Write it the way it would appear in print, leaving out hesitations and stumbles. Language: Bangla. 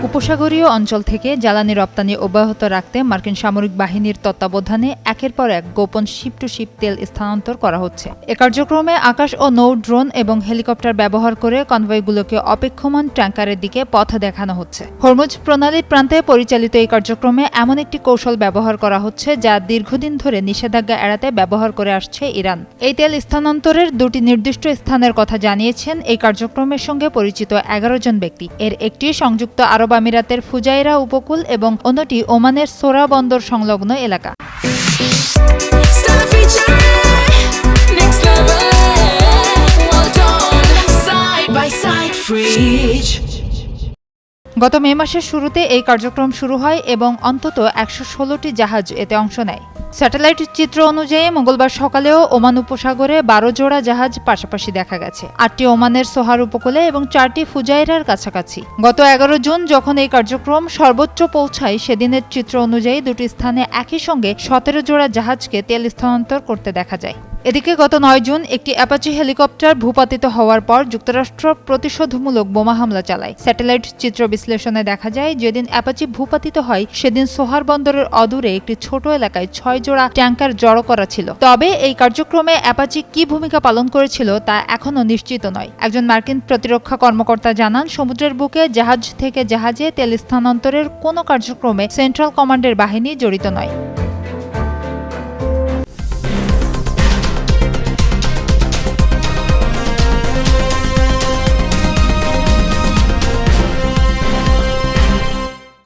উপসাগরীয় অঞ্চল থেকে জ্বালানি রপ্তানি অব্যাহত রাখতে মার্কিন সামরিক বাহিনীর তত্ত্বাবধানে একের পর এক গোপন শিপ টু শিপ তেল স্থানান্তর করা হচ্ছে। এ কার্যক্রমে আকাশ ও নৌ ড্রোন এবং হেলিকপ্টার ব্যবহার করে কনভয়গুলোকে অপেক্ষমান ট্যাঙ্কারের দিকে পথ দেখানো হচ্ছে। হরমুজ প্রণালীর প্রান্তে পরিচালিত এই কার্যক্রমে এমন একটি কৌশল ব্যবহার করা হচ্ছে যা দীর্ঘদিন ধরে নিষেধাজ্ঞা এড়াতে ব্যবহার করে আসছে ইরান। এই তেল স্থানান্তরের দুটি নির্দিষ্ট স্থানের কথা জানিয়েছেন এই কার্যক্রমের সঙ্গে পরিচিত 11 জন ব্যক্তি। এর একটি সংযুক্ত আরব আমিরাতের ফুজাইরা উপকূল এবং অন্যটি ওমানের সোরা বন্দর সংলগ্ন এলাকা। গত মে মাসের শুরুতে এই কার্যক্রম শুরু হয় এবং অন্তত 116টি জাহাজ এতে অংশ নেয়। স্যাটেলাইট চিত্র অনুযায়ী মঙ্গলবার সকালেও ওমান উপসাগরে 12 জোড়া জাহাজ পাশাপাশি দেখা গেছে। 8টি ওমানের সোহার উপকূলে এবং 4টি ফুজাইরার কাছাকাছি। গত 11 জুন যখন এই কার্যক্রম সর্বোচ্চ পৌঁছায় সেদিনের চিত্র অনুযায়ী দুটি স্থানে একই সঙ্গে 17 জোড়া জাহাজকে তেল স্থানান্তর করতে দেখা যায়। এদিকে গত 9 জুন একটি অ্যাপাচি হেলিকপ্টার ভূপাতিত হওয়ার পর যুক্তরাষ্ট্র প্রতিশোধমূলক বোমা হামলা চালায়। স্যাটেলাইট চিত্র বিশ্লেষণে দেখা যায় যেদিন অ্যাপাচি ভূপাতিত হয় সেদিন সোহার বন্দরের অদূরে একটি ছোট এলাকায় 6 জোড়া ট্যাঙ্কার জড়ো করা ছিল। তবে এই কার্যক্রমে অ্যাপাচি কি ভূমিকা পালন করেছিল তা এখনও নিশ্চিত নয়। একজন মার্কিন প্রতিরক্ষা কর্মকর্তা জানান, সমুদ্রের বুকে জাহাজ থেকে জাহাজে তেল স্থানান্তরের কোনো কার্যক্রমে সেন্ট্রাল কমান্ডের বাহিনী জড়িত নয়।